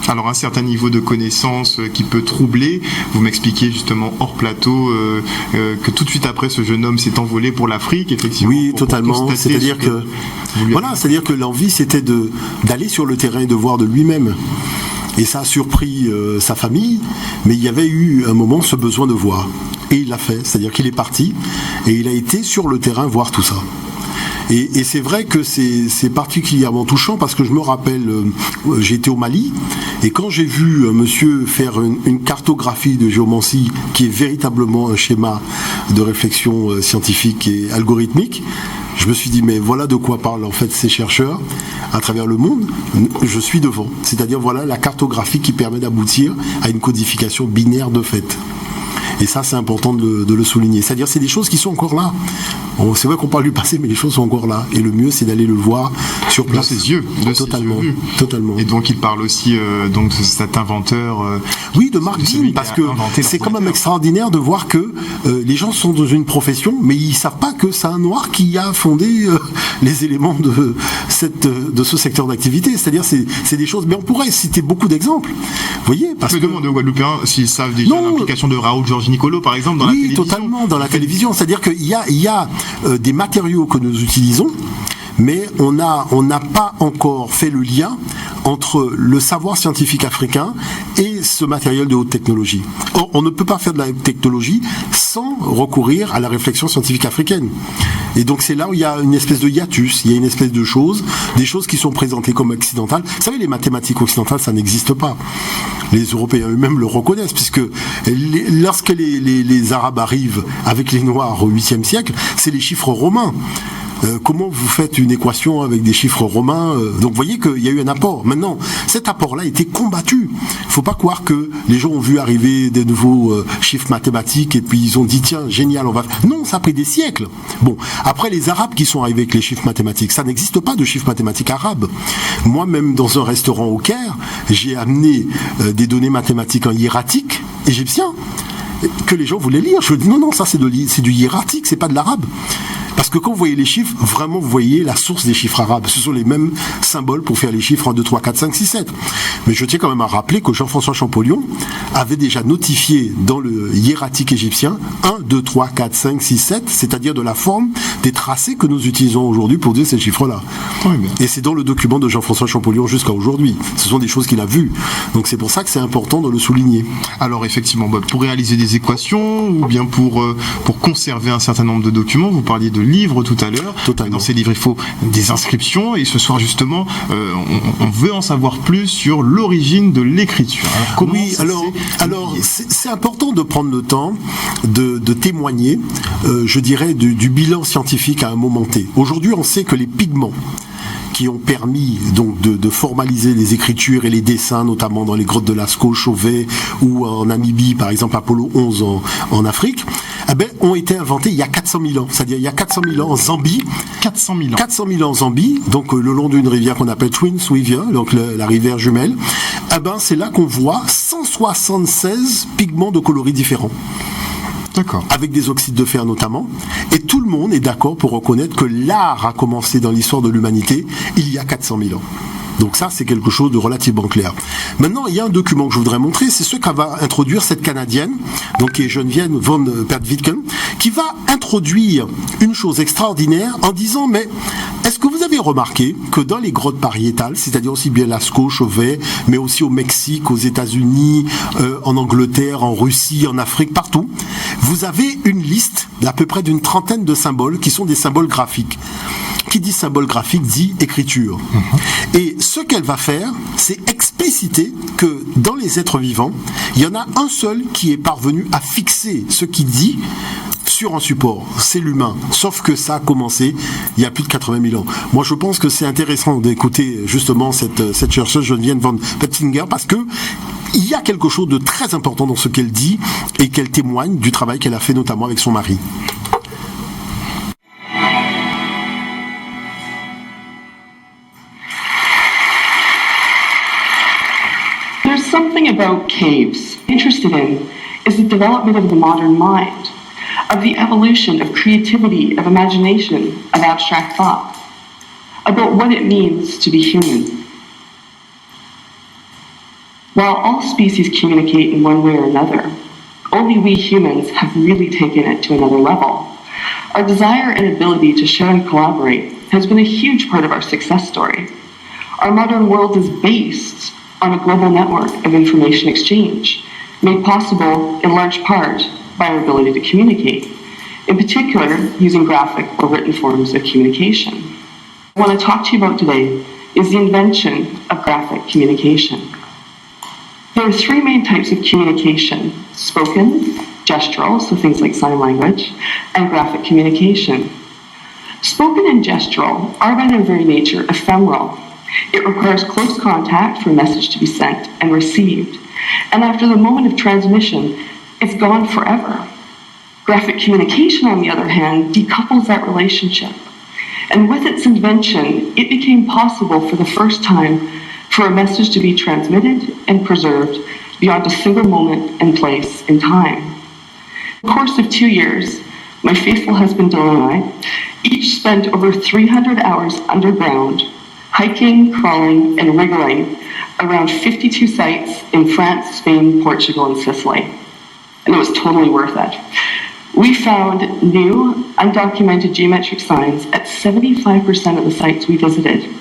Alors un certain niveau de connaissance qui peut troubler. Vous m'expliquiez justement hors plateau que tout de suite après ce jeune homme s'est envolé pour l'Afrique, effectivement. Oui, totalement. C'est-à-dire que c'est-à-dire que l'envie c'était d'aller sur le terrain et de voir de lui-même. Et ça a surpris sa famille, mais il y avait eu un moment ce besoin de voir. Et il l'a fait, c'est-à-dire qu'il est parti et il a été sur le terrain voir tout ça. Et c'est vrai que c'est particulièrement touchant parce que je me rappelle, j'ai été au Mali et quand j'ai vu un monsieur faire une cartographie de géomancie qui est véritablement un schéma de réflexion scientifique et algorithmique, je me suis dit mais voilà de quoi parlent en fait ces chercheurs à travers le monde. Je suis devant, c'est-à-dire voilà la cartographie qui permet d'aboutir à une codification binaire de fait. Et ça, c'est important de le souligner. C'est-à-dire, c'est des choses qui sont encore là. C'est vrai qu'on parle du passé, mais les choses sont encore là. Et le mieux, c'est d'aller le voir sur place. De ses yeux. Totalement. Totalement. Et donc, il parle aussi donc, de cet inventeur. Oui, de Mark Dean, parce que c'est quand même extraordinaire de voir que les gens sont dans une profession, mais ils ne savent pas que c'est un noir qui a fondé les éléments de ce secteur d'activité. C'est-à-dire, c'est des choses. Mais on pourrait citer beaucoup d'exemples. Vous voyez, parce que demander aux Guadeloupéens s'ils savent déjà l'implication de Raoul Georges Nicolo, par exemple, dans la télévision. Oui, totalement, dans la télévision. C'est-à-dire qu'il y a des matériaux que nous utilisons, mais on n'a pas encore fait le lien entre le savoir scientifique africain et ce matériel de haute technologie. Or, on ne peut pas faire de la technologie sans recourir à la réflexion scientifique africaine. Et donc c'est là où il y a une espèce de hiatus, il y a une espèce de choses, des choses qui sont présentées comme occidentales. Vous savez, les mathématiques occidentales, ça n'existe pas. Les Européens eux-mêmes le reconnaissent, puisque lorsque les Arabes arrivent avec les Noirs au 8e siècle, c'est les chiffres romains. Comment vous faites une équation avec des chiffres romains Donc vous voyez qu'il y a eu un apport. Maintenant, cet apport-là a été combattu. Il ne faut pas croire que les gens ont vu arriver des nouveaux chiffres mathématiques et puis ils ont dit tiens, génial, on va... Non, ça a pris des siècles. Bon, après les Arabes qui sont arrivés avec les chiffres mathématiques, ça n'existe pas de chiffres mathématiques arabes. Moi-même, dans un restaurant au Caire, j'ai amené des données mathématiques en hiératique égyptien que les gens voulaient lire. Je dis non, ça c'est du hiératique, c'est pas de l'arabe. Parce que quand vous voyez les chiffres, vraiment vous voyez la source des chiffres arabes. Ce sont les mêmes symboles pour faire les chiffres 1, 2, 3, 4, 5, 6, 7. Mais je tiens quand même à rappeler que Jean-François Champollion avait déjà notifié dans le hiératique égyptien 1, 2, 3, 4, 5, 6, 7, c'est-à-dire de la forme des tracés que nous utilisons aujourd'hui pour dire ces chiffres-là. Oui, et c'est dans le document de Jean-François Champollion jusqu'à aujourd'hui. Ce sont des choses qu'il a vues. Donc c'est pour ça que c'est important de le souligner. Alors effectivement, pour réaliser des équations ou bien pour conserver un certain nombre de documents, vous parliez de livres tout à l'heure. Totalement. Dans ces livres, il faut des inscriptions et ce soir justement, on veut en savoir plus sur l'origine de l'écriture. Alors c'est important de prendre le temps de témoigner, je dirais, du bilan scientifique à un moment T. Aujourd'hui, on sait que les pigments qui ont permis donc de formaliser les écritures et les dessins, notamment dans les grottes de Lascaux, Chauvet ou en Namibie, par exemple Apollo 11 en Afrique, ont été inventés il y a 400 000 ans. C'est-à-dire il y a 400 000 ans en Zambie. 400 000 ans en Zambie, donc le long d'une rivière qu'on appelle Twin River, donc la rivière jumelle. C'est là qu'on voit 176 pigments de coloris différents. D'accord. Avec des oxydes de fer notamment. Et tout le monde est d'accord pour reconnaître que l'art a commencé dans l'histoire de l'humanité il y a 400 000 ans. Donc ça, c'est quelque chose de relativement clair. Maintenant, il y a un document que je voudrais montrer, c'est ce qu'a va introduire cette Canadienne, donc qui est Geneviève von Pertwitken, qui va introduire une chose extraordinaire en disant, mais est-ce que vous avez remarqué que dans les grottes pariétales, c'est-à-dire aussi bien Lascaux, Chauvet, mais aussi au Mexique, aux États-Unis, en Angleterre, en Russie, en Afrique, partout, vous avez une liste d'à peu près d'une trentaine de symboles qui sont des symboles graphiques. Qui dit symbole graphique dit écriture. Et ce qu'elle va faire, c'est expliciter que dans les êtres vivants, il y en a un seul qui est parvenu à fixer ce qu'il dit sur un support, c'est l'humain. Sauf que ça a commencé il y a plus de 80 000 ans. Moi, je pense que c'est intéressant d'écouter justement cette chercheuse Geneviève von Pettinger parce que il y a quelque chose de très important dans ce qu'elle dit et qu'elle témoigne du travail qu'elle a fait notamment avec son mari. Something about caves I'm interested in is the development of the modern mind, of the evolution of creativity, of imagination, of abstract thought, about what it means to be human. While all species communicate in one way or another, only we humans have really taken it to another level. Our desire and ability to share and collaborate has been a huge part of our success story. Our modern world is based on a global network of information exchange, made possible in large part by our ability to communicate, in particular using graphic or written forms of communication. What I want to talk to you about today is the invention of graphic communication. There are three main types of communication: spoken, gestural, so things like sign language, and graphic communication. Spoken and gestural are by their very nature ephemeral. It requires close contact for a message to be sent and received, and after the moment of transmission, it's gone forever. Graphic communication, on the other hand, decouples that relationship. And with its invention, it became possible for the first time for a message to be transmitted and preserved beyond a single moment and place in time. In the course of 2 years, my faithful husband Dylan and I each spent over 300 hours underground, hiking, crawling, and wriggling around 52 sites in France, Spain, Portugal, and Sicily. And it was totally worth it. We found new, undocumented geometric signs at 75% of the sites we visited.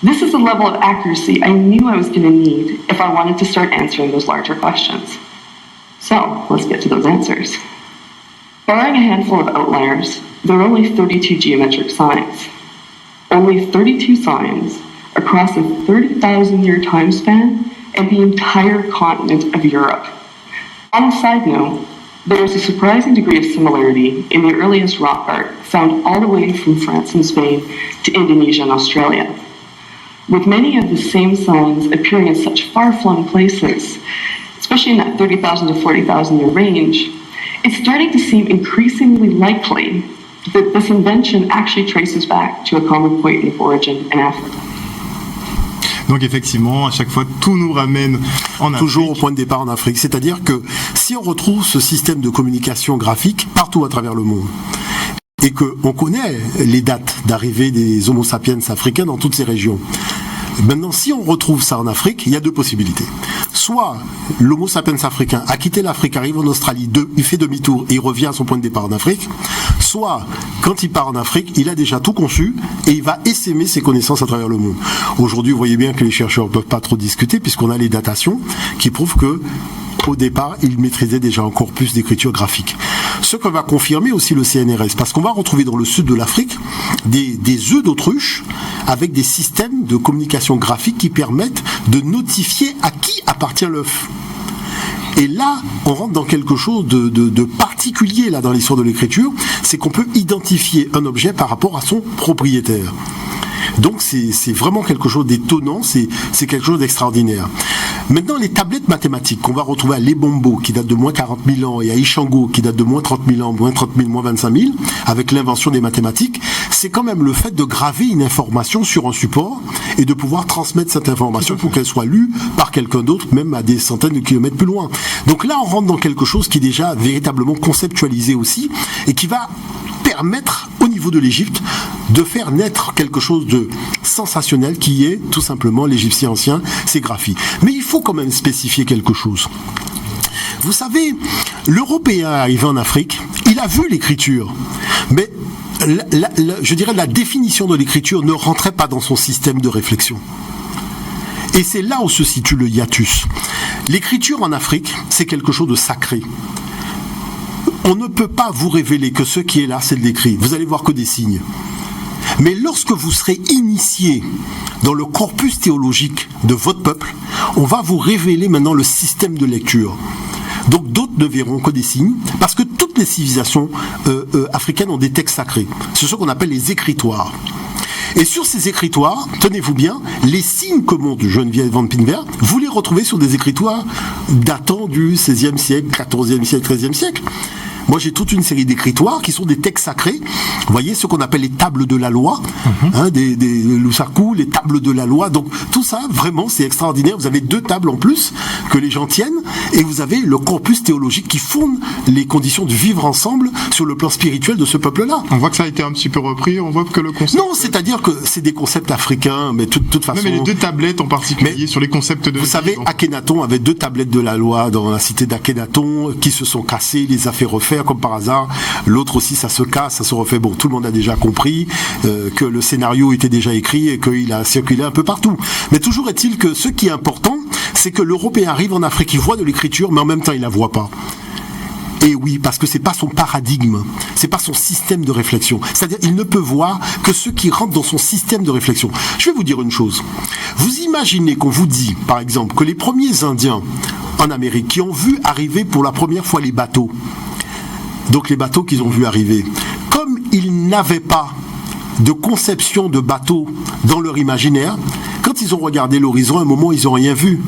This is the level of accuracy I knew I was going to need if I wanted to start answering those larger questions. So, let's get to those answers. Barring a handful of outliers, there are only 32 geometric signs. Only 32 signs across a 30,000-year time span and the entire continent of Europe. On a side note, there is a surprising degree of similarity in the earliest rock art found all the way from France and Spain to Indonesia and Australia. With many of the same signs appearing in such far-flung places, especially in that 30,000 to 40,000 year range, it's starting to seem increasingly likely that this invention actually traces back to a common point of origin in Africa. Donc effectivement, à chaque fois, tout nous ramène en Afrique. Toujours au point de départ en Afrique. C'est-à-dire que si on retrouve ce système de communication graphique partout à travers le monde, et qu'on connaît les dates d'arrivée des Homo sapiens africains dans toutes ces régions, maintenant, si on retrouve ça en Afrique, il y a deux possibilités. Soit l'Homo sapiens africain a quitté l'Afrique, arrive en Australie, il fait demi-tour et il revient à son point de départ en Afrique. Soit, quand il part en Afrique, il a déjà tout conçu et il va essaimer ses connaissances à travers le monde. Aujourd'hui, vous voyez bien que les chercheurs ne peuvent pas trop discuter puisqu'on a les datations qui prouvent que au départ, il maîtrisait déjà un corpus d'écriture graphique. Ce que va confirmer aussi le CNRS, parce qu'on va retrouver dans le sud de l'Afrique des œufs d'autruche avec des systèmes de communication graphique qui permettent de notifier à qui appartient l'œuf. Et là, on rentre dans quelque chose de particulier là dans l'histoire de l'écriture, c'est qu'on peut identifier un objet par rapport à son propriétaire. Donc c'est vraiment quelque chose d'étonnant, c'est quelque chose d'extraordinaire. Maintenant, les tablettes mathématiques qu'on va retrouver à Lebombo, qui date de moins 40 000 ans, et à Ishango, qui date de moins 30 000 ans, moins 30 000, moins 25 000, avec l'invention des mathématiques, c'est quand même le fait de graver une information sur un support et de pouvoir transmettre cette information pour qu'elle soit lue par quelqu'un d'autre, même à des centaines de kilomètres plus loin. Donc là, on rentre dans quelque chose qui est déjà véritablement conceptualisé aussi, et qui va permettre au niveau de l'Égypte de faire naître quelque chose de sensationnel qui est tout simplement l'Égyptien ancien, ses graphies. Mais il faut quand même spécifier quelque chose. Vous savez, l'Européen arrivé en Afrique, il a vu l'écriture, mais je dirais la définition de l'écriture ne rentrait pas dans son système de réflexion. Et c'est là où se situe le hiatus. L'écriture en Afrique, c'est quelque chose de sacré. On ne peut pas vous révéler que ce qui est là, c'est de l'écrit. Vous allez voir que des signes. Mais lorsque vous serez initié dans le corpus théologique de votre peuple, on va vous révéler maintenant le système de lecture. Donc d'autres ne verront que des signes, parce que toutes les civilisations africaines ont des textes sacrés. C'est ce qu'on appelle les écritoires. Et sur ces écritoires, tenez-vous bien, les signes que montre Geneviève Van Pinberg, vous les retrouvez sur des écritoires datant du XVIe siècle, XIVe siècle, XIIIe siècle. Moi, j'ai toute une série d'écritoires qui sont des textes sacrés. Vous voyez, ce qu'on appelle les tables de la loi, des Lusaku, les tables de la loi. Donc, tout ça, vraiment, c'est extraordinaire. Vous avez 2 tables en plus que les gens tiennent et vous avez le corpus théologique qui fonde les conditions de vivre ensemble sur le plan spirituel de ce peuple-là. On voit que ça a été un petit peu repris, on voit que le concept... Non, c'est-à-dire que c'est des concepts africains, mais de toute façon... Non, mais les 2 tablettes en particulier, sur les concepts de... Vous savez, Akhenaton avait 2 tablettes de la loi dans la cité d'Akhenaton qui se sont cassées, il les a fait refaire comme par hasard. L'autre aussi, ça se casse, ça se refait. Bon, tout le monde a déjà compris que le scénario était déjà écrit et qu'il a circulé un peu partout. Mais toujours est-il que ce qui est important, c'est que l'Européen arrive en Afrique, il voit de l'écriture, mais en même temps, il la voit pas. Et oui, parce que c'est pas son paradigme, c'est pas son système de réflexion. C'est-à-dire, il ne peut voir que ce qui rentre dans son système de réflexion. Je vais vous dire une chose. Vous imaginez qu'on vous dit, par exemple, que les premiers Indiens en Amérique qui ont vu arriver pour la première fois les bateaux, donc les bateaux qu'ils ont vu arriver, comme ils n'avaient pas de conception de bateau dans leur imaginaire, quand ils ont regardé l'horizon, à un moment, ils n'ont rien vu.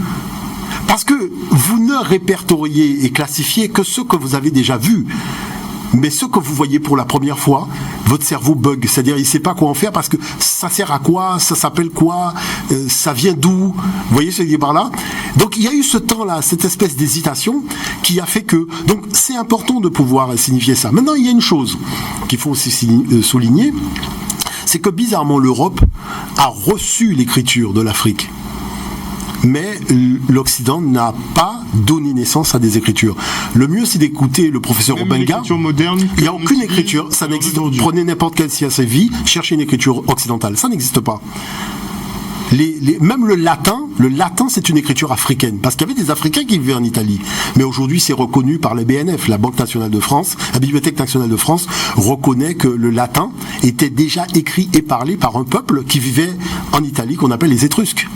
Parce que vous ne répertoriez et classifiez que ce que vous avez déjà vu. Mais ce que vous voyez pour la première fois, votre cerveau bug. C'est-à-dire, il ne sait pas quoi en faire parce que ça sert à quoi, ça s'appelle quoi, ça vient d'où. Vous voyez ce que je dis par là? Donc, il y a eu ce temps-là, cette espèce d'hésitation qui a fait que... Donc, c'est important de pouvoir signifier ça. Maintenant, il y a une chose qu'il faut aussi souligner, c'est que bizarrement, l'Europe a reçu l'écriture de l'Afrique. Mais l'Occident n'a pas donné naissance à des écritures. Le mieux, c'est d'écouter le professeur Obenga. Il n'y a aucune écriture, ça n'existe pas. Prenez n'importe quelle CSV, cherchez une écriture occidentale, ça n'existe pas. Même le latin, c'est une écriture africaine, parce qu'il y avait des Africains qui vivaient en Italie. Mais aujourd'hui, c'est reconnu par la BNF, la Banque nationale de France, la Bibliothèque nationale de France reconnaît que le latin était déjà écrit et parlé par un peuple qui vivait en Italie, qu'on appelle les Étrusques.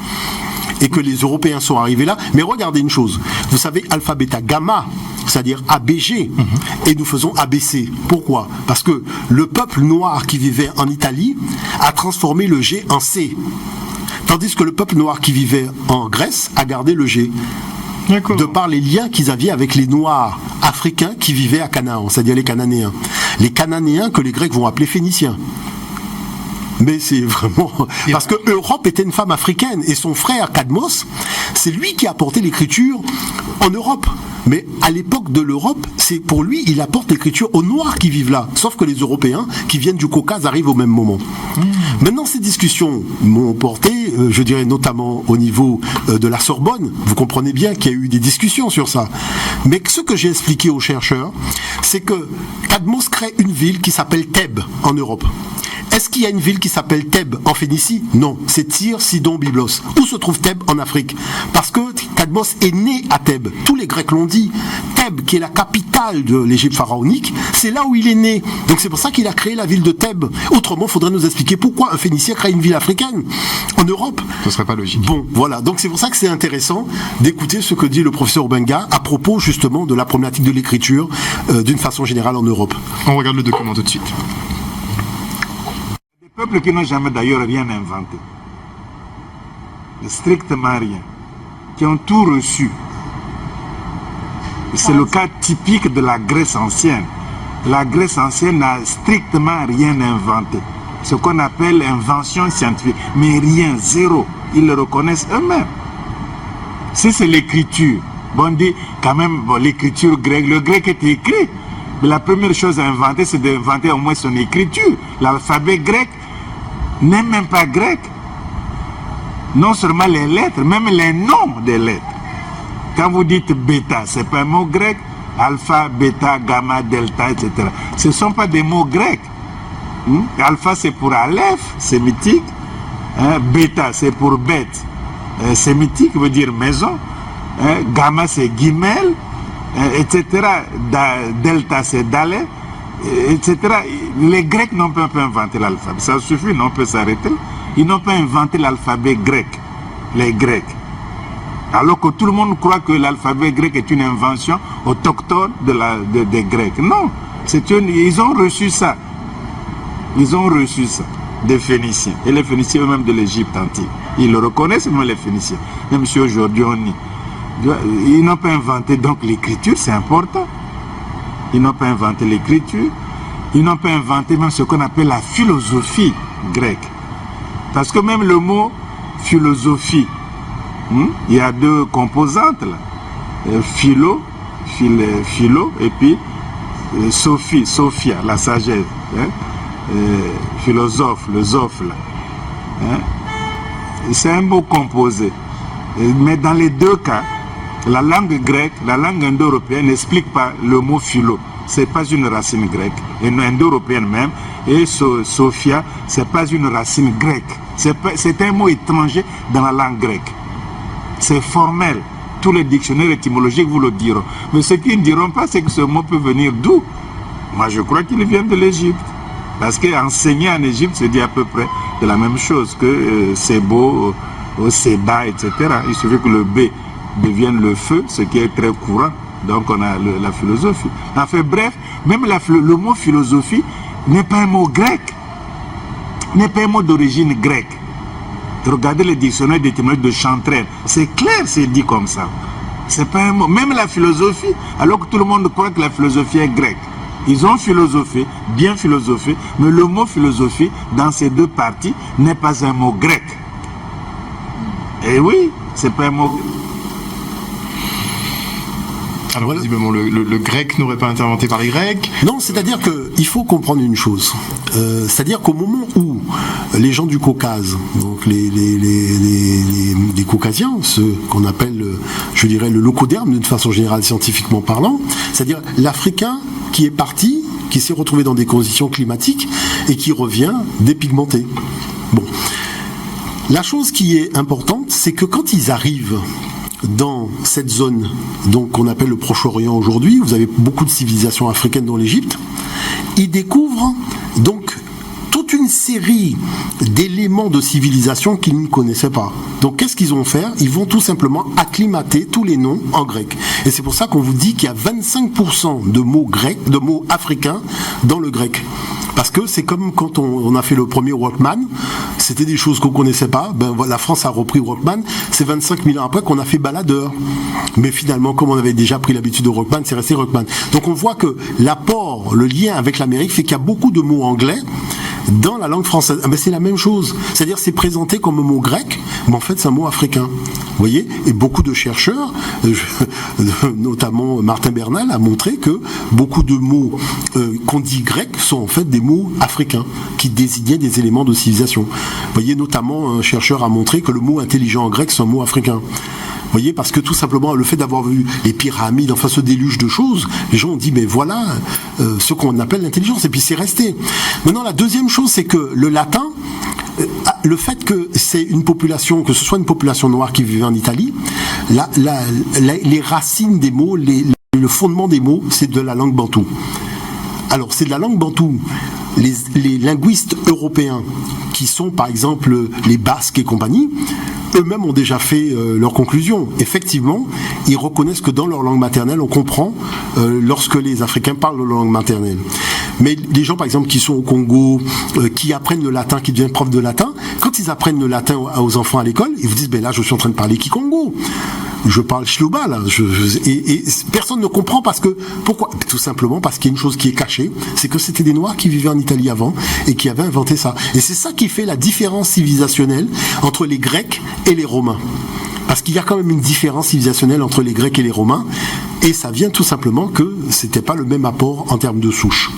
Et que les Européens sont arrivés là. Mais regardez une chose. Vous savez, alpha, bêta, gamma, c'est-à-dire ABG, et nous faisons ABC. Pourquoi? Parce que le peuple noir qui vivait en Italie a transformé le G en C. Tandis que le peuple noir qui vivait en Grèce a gardé le G. De par les liens qu'ils avaient avec les Noirs africains qui vivaient à Canaan, c'est-à-dire les Cananéens. Les Cananéens que les Grecs vont appeler Phéniciens. Mais c'est vraiment... Parce que Europe était une femme africaine et son frère Cadmos, c'est lui qui a apporté l'écriture en Europe. Mais à l'époque de l'Europe, c'est pour lui, il apporte l'écriture aux Noirs qui vivent là. Sauf que les Européens qui viennent du Caucase arrivent au même moment. Maintenant, ces discussions m'ont porté, je dirais notamment au niveau de la Sorbonne. Vous comprenez bien qu'il y a eu des discussions sur ça. Mais ce que j'ai expliqué aux chercheurs, c'est que Cadmos crée une ville qui s'appelle Thèbes en Europe. Est-ce qu'il y a une ville qui s'appelle Thèbes en Phénicie? Non, c'est Tyr, Sidon, Byblos. Où se trouve Thèbes en Afrique? Parce que Cadmos est né à Thèbes. Tous les Grecs l'ont dit. Thèbes, qui est la capitale de l'Égypte pharaonique, c'est là où il est né. Donc c'est pour ça qu'il a créé la ville de Thèbes. Autrement, il faudrait nous expliquer pourquoi un Phénicien crée une ville africaine en Europe. Ce serait pas logique. Bon, voilà. Donc c'est pour ça que c'est intéressant d'écouter ce que dit le professeur Obenga à propos justement de la problématique de l'écriture d'une façon générale en Europe. On regarde le document tout de suite. Peuples qui n'ont jamais d'ailleurs rien inventé, strictement rien, qui ont tout reçu. C'est le cas typique de la Grèce ancienne. La Grèce ancienne n'a strictement rien inventé, ce qu'on appelle invention scientifique, mais rien, zéro. Ils le reconnaissent eux-mêmes. Si c'est l'écriture, bon, on dit quand même bon, l'écriture grecque, le grec est écrit, mais la première chose à inventer, c'est d'inventer au moins son écriture. L'alphabet grec n'est même pas grec. Non seulement les lettres, même les noms des lettres. Quand vous dites bêta, c'est pas un mot grec. Alpha, bêta, gamma, delta, etc. Ce ne sont pas des mots grecs. Alpha, c'est pour Aleph, sémitique. Bêta, c'est pour bête, sémitique, veut dire maison. Gamma, c'est guimel, etc. Delta, c'est dalet, etc. Les Grecs n'ont pas inventé l'alphabet. Ça suffit, on peut s'arrêter. Ils n'ont pas inventé l'alphabet grec, les Grecs. Alors que tout le monde croit que l'alphabet grec est une invention autochtone des Grecs. Non, ils ont reçu ça. Ils ont reçu ça des Phéniciens. Et les Phéniciens eux-mêmes de l'Égypte antique. Ils le reconnaissent, même les Phéniciens. Même si aujourd'hui on y... Ils n'ont pas inventé, donc l'écriture c'est important. Ils n'ont pas inventé l'écriture. Ils n'ont pas inventé même ce qu'on appelle la philosophie grecque. Parce que même le mot philosophie, il y a deux composantes là. Philo, et puis Sophie, Sophia, la sagesse. Philosophe, le zoph là. C'est un mot composé. Mais dans les deux cas, la langue grecque, la langue indo-européenne n'explique pas le mot philo. Ce n'est pas une racine grecque, et indo-européenne même. Et Sophia, ce n'est pas une racine grecque. C'est un mot étranger dans la langue grecque. C'est formel. Tous les dictionnaires étymologiques vous le diront. Mais ce qu'ils ne diront pas, c'est que ce mot peut venir d'où? Moi, je crois qu'il vient de l'Égypte. Parce qu'enseigner en Égypte, c'est dit à peu près de la même chose que c'est beau, c'est bas, etc. Il suffit que le B devienne le feu, ce qui est très courant. Donc on a la philosophie. Enfin bref, même le mot philosophie n'est pas un mot grec, n'est pas un mot d'origine grecque. Regardez les dictionnaires d'étymologie de Chantraine, c'est clair, c'est dit comme ça. C'est pas un mot. Même la philosophie, alors que tout le monde croit que la philosophie est grecque. Ils ont philosophé, bien philosophé, mais le mot philosophie, dans ces deux parties, n'est pas un mot grec. Et oui, c'est pas un mot grec. Alors, visiblement, le grec n'aurait pas été inventé par les Grecs. Non, c'est-à-dire qu'il faut comprendre une chose. C'est-à-dire qu'au moment où les gens du Caucase, donc les Caucasiens, ceux qu'on appelle, je dirais, le locoderme d'une façon générale scientifiquement parlant, c'est-à-dire l'Africain qui est parti, qui s'est retrouvé dans des conditions climatiques et qui revient dépigmenté. Bon. La chose qui est importante, c'est que quand ils arrivent dans cette zone donc qu'on appelle le Proche-Orient aujourd'hui, vous avez beaucoup de civilisations africaines dans l'Égypte, ils découvrent donc toute une série d'éléments de civilisation qu'ils ne connaissaient pas. Donc qu'est-ce qu'ils vont faire? Ils vont tout simplement acclimater tous les noms en grec. Et c'est pour ça qu'on vous dit qu'il y a 25% de mots grecs, de mots africains dans le grec. Parce que c'est comme quand on a fait le premier Walkman, c'était des choses qu'on connaissait pas. La France a repris Walkman, c'est 25 000 ans après qu'on a fait baladeur. Mais finalement, comme on avait déjà pris l'habitude de Walkman, c'est resté Walkman. Donc on voit que l'apport, le lien avec l'Amérique fait qu'il y a beaucoup de mots anglais dans la langue française. Mais c'est la même chose. C'est-à-dire c'est présenté comme un mot grec, mais en fait c'est un mot africain. Vous voyez? Et beaucoup de chercheurs, notamment Martin Bernal, a montré que beaucoup de mots qu'on dit grecs sont en fait des mots africains qui désignaient des éléments de civilisation. Vous voyez, notamment un chercheur a montré que le mot intelligent en grec c'est un mot africain. Vous voyez, parce que tout simplement le fait d'avoir vu les pyramides, enfin ce déluge de choses, les gens ont dit mais voilà ce qu'on appelle l'intelligence, et puis c'est resté. Maintenant la deuxième chose, c'est que le latin, le fait que c'est une population, que ce soit une population noire qui vivait en Italie, les racines des mots, le fondement des mots, c'est de la langue bantoue. Alors c'est de la langue bantoue. Les linguistes européens qui sont par exemple les Basques et compagnie, eux-mêmes ont déjà fait leurs conclusions. Effectivement, ils reconnaissent que dans leur langue maternelle, on comprend lorsque les Africains parlent leur langue maternelle. Mais les gens, par exemple, qui sont au Congo, qui apprennent le latin, qui deviennent profs de latin, quand ils apprennent le latin aux enfants à l'école, ils vous disent, ben là, je suis en train de parler Kikongo. Je parle Shluba, là. Et personne ne comprend parce que... Pourquoi? Tout simplement parce qu'il y a une chose qui est cachée, c'est que c'était des Noirs qui vivaient en Italie avant et qui avaient inventé ça. Et c'est ça qui fait la différence civilisationnelle entre les Grecs et les Romains. Parce qu'il y a quand même une différence civilisationnelle entre les Grecs et les Romains, et ça vient tout simplement que c'était pas le même apport en termes de souche.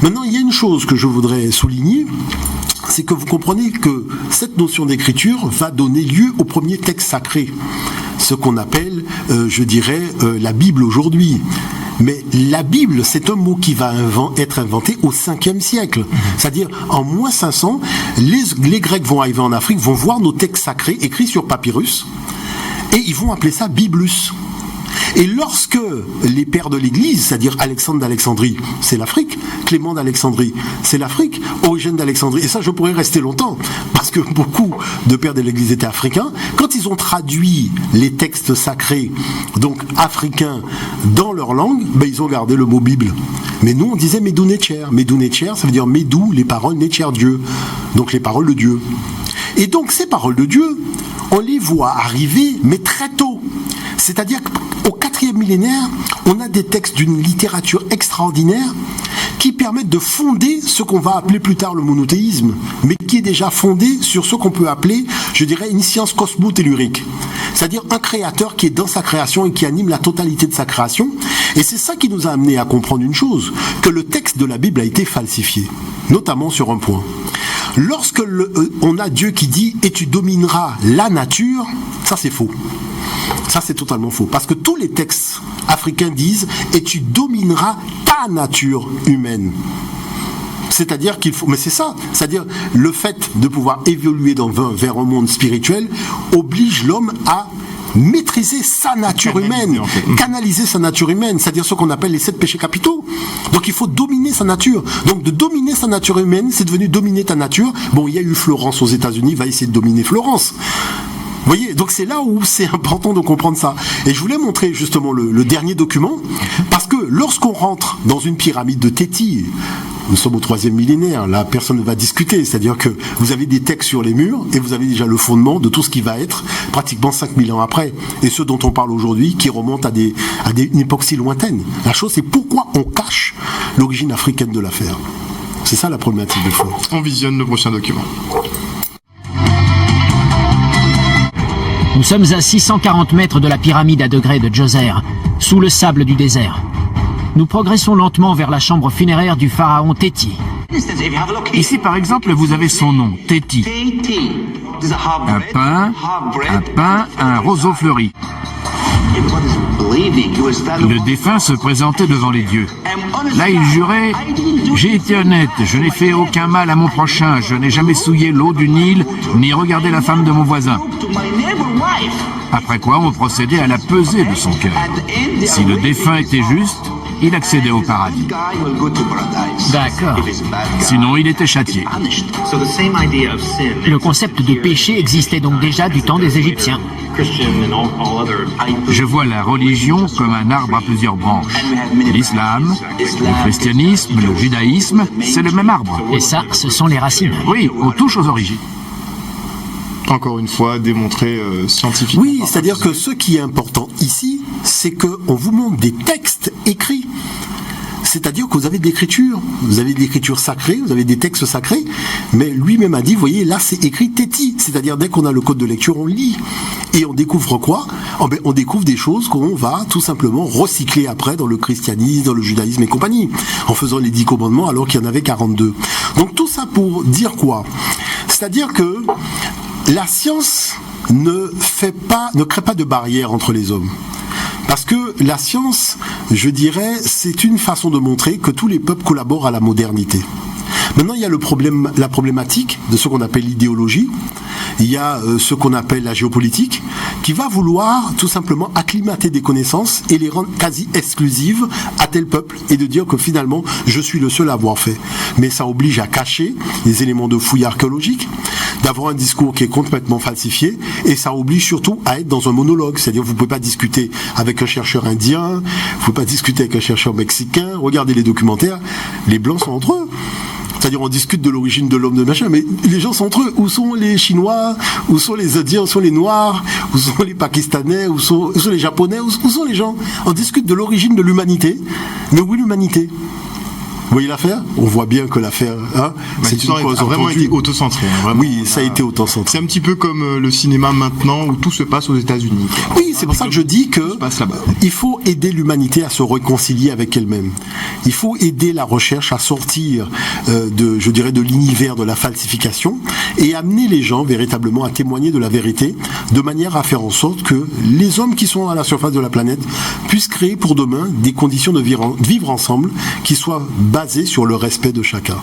Maintenant, il y a une chose que je voudrais souligner, c'est que vous comprenez que cette notion d'écriture va donner lieu au premier texte sacré, ce qu'on appelle, je dirais, la Bible aujourd'hui. Mais la Bible, c'est un mot qui va être inventé au 5e siècle. C'est-à-dire, en moins 500, les Grecs vont arriver en Afrique, vont voir nos textes sacrés écrits sur papyrus, et ils vont appeler ça Biblus. Et lorsque les pères de l'Église, c'est-à-dire Alexandre d'Alexandrie, c'est l'Afrique, Clément d'Alexandrie, c'est l'Afrique, Origène d'Alexandrie, et ça je pourrais rester longtemps, parce que beaucoup de pères de l'Église étaient africains, quand ils ont traduit les textes sacrés, donc africains, dans leur langue, ben, ils ont gardé le mot Bible. Mais nous on disait Medou Netcher. Medou Netcher, ça veut dire Medou, les paroles Netcher Dieu, donc les paroles de Dieu. Et donc ces paroles de Dieu on les voit arriver, mais très tôt. C'est-à-dire qu'au 4e millénaire, on a des textes d'une littérature extraordinaire qui permettent de fonder ce qu'on va appeler plus tard le monothéisme, mais qui est déjà fondé sur ce qu'on peut appeler, je dirais, une science cosmotellurique. C'est-à-dire un créateur qui est dans sa création et qui anime la totalité de sa création. Et c'est ça qui nous a amené à comprendre une chose, que le texte de la Bible a été falsifié, notamment sur un point. Lorsque on a Dieu qui dit « et tu domineras la nature », ça c'est faux. Ça c'est totalement faux. Parce que tous les textes africains disent « et tu domineras ta nature humaine ». C'est-à-dire qu'il faut, mais c'est ça, c'est-à-dire le fait de pouvoir évoluer vers un monde spirituel oblige l'homme à maîtriser sa nature humaine, canaliser sa nature humaine, c'est-à-dire ce qu'on appelle les 7 péchés capitaux. Donc il faut dominer sa nature. Donc de dominer sa nature humaine, c'est devenu dominer ta nature. Bon, il y a eu Florence aux États-Unis, va essayer de dominer Florence. Vous voyez, donc c'est là où c'est important de comprendre ça. Et je voulais montrer justement le dernier document, parce que lorsqu'on rentre dans une pyramide de Théti, nous sommes au 3e millénaire, là personne ne va discuter, c'est-à-dire que vous avez des textes sur les murs et vous avez déjà le fondement de tout ce qui va être pratiquement 5000 ans après. Et ce dont on parle aujourd'hui qui remonte à une époque si lointaine. La chose c'est pourquoi on cache l'origine africaine de l'affaire. C'est ça la problématique de fond. On visionne le prochain document. Nous sommes à 640 mètres de la pyramide à degrés de Djoser, sous le sable du désert. Nous progressons lentement vers la chambre funéraire du pharaon Théti. Ici, par exemple, vous avez son nom, Théti. Un pain, un roseau fleuri. Le défunt se présentait devant les dieux. Là, il jurait « J'ai été honnête, je n'ai fait aucun mal à mon prochain, je n'ai jamais souillé l'eau du Nil, ni regardé la femme de mon voisin. » Après quoi, on procédait à la pesée de son cœur. Si le défunt était juste, il accédait au paradis. D'accord. Sinon, il était châtié. Le concept de péché existait donc déjà du temps des Égyptiens. Je vois la religion comme un arbre à plusieurs branches. L'islam, le christianisme, le judaïsme, c'est le même arbre. Et ça, ce sont les racines. Oui, on touche aux origines. Encore une fois, démontré scientifiquement. Oui, c'est-à-dire que ce qui est important ici, c'est qu'on vous montre des textes écrits. C'est-à-dire que vous avez de l'écriture, vous avez de l'écriture sacrée, vous avez des textes sacrés, mais lui-même a dit, vous voyez, là c'est écrit Théti, c'est-à-dire dès qu'on a le code de lecture, on lit. Et on découvre quoi ? On découvre des choses qu'on va tout simplement recycler après dans le christianisme, dans le judaïsme et compagnie, en faisant les 10 commandements alors qu'il y en avait 42. Donc tout ça pour dire quoi ? C'est-à-dire que la science ne crée pas de barrière entre les hommes. Parce que la science, je dirais, c'est une façon de montrer que tous les peuples collaborent à la modernité. Maintenant, il y a la problématique de ce qu'on appelle l'idéologie. Il y a ce qu'on appelle la géopolitique, qui va vouloir tout simplement acclimater des connaissances et les rendre quasi exclusives à tel peuple et de dire que finalement, je suis le seul à avoir fait. Mais ça oblige à cacher les éléments de fouilles archéologiques, d'avoir un discours qui est complètement falsifié, et ça oblige surtout à être dans un monologue. C'est-à-dire vous ne pouvez pas discuter avec un chercheur indien, vous ne pouvez pas discuter avec un chercheur mexicain, regardez les documentaires, les Blancs sont entre eux. C'est-à-dire on discute de l'origine de l'homme de machin, mais les gens sont entre eux. Où sont les Chinois ? Où sont les Indiens ? Où sont les Noirs ? Où sont les Pakistanais ? Où sont les Japonais ? Où sont les gens ? On discute de l'origine de l'humanité, mais où est l'humanité ? Vous voyez l'affaire ? On voit bien que l'affaire, c'est une cause vraiment été autocentrée. Oui, ça a été autocentré. C'est un petit peu comme le cinéma maintenant où tout se passe aux États-Unis. Oui, c'est pour ça que je dis que il faut aider l'humanité à se réconcilier avec elle-même. Il faut aider la recherche à sortir de l'univers de la falsification et amener les gens véritablement à témoigner de la vérité de manière à faire en sorte que les hommes qui sont à la surface de la planète puissent créer pour demain des conditions de vivre ensemble qui soient basé sur le respect de chacun.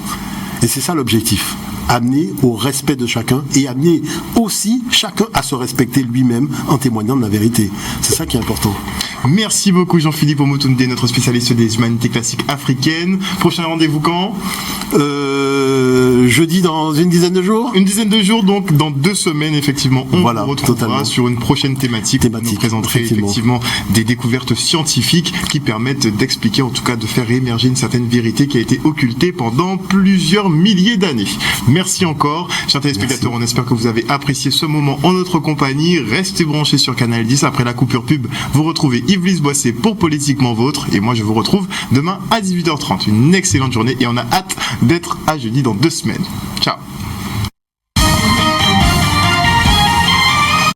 Et c'est ça l'objectif. Amener au respect de chacun et amener aussi chacun à se respecter lui-même en témoignant de la vérité. C'est ça qui est important. Merci beaucoup Jean-Philippe Omotunde, notre spécialiste des humanités classiques africaines. Prochain rendez-vous quand ? Jeudi dans une dizaine de jours. Une dizaine de jours, donc dans 2 semaines, effectivement, on vous retrouvera totalement. sur une prochaine thématique. Vous nous présenterez effectivement des découvertes scientifiques qui permettent d'expliquer, en tout cas de faire émerger une certaine vérité qui a été occultée pendant plusieurs milliers d'années. Merci encore, chers téléspectateurs. On espère que vous avez apprécié ce moment en notre compagnie. Restez branchés sur Canal 10. Après la coupure pub, vous retrouvez Yves Boissé pour Politiquement Vôtre. Et moi, je vous retrouve demain à 18h30. Une excellente journée et on a hâte d'être à jeudi dans 2 semaines. Ciao.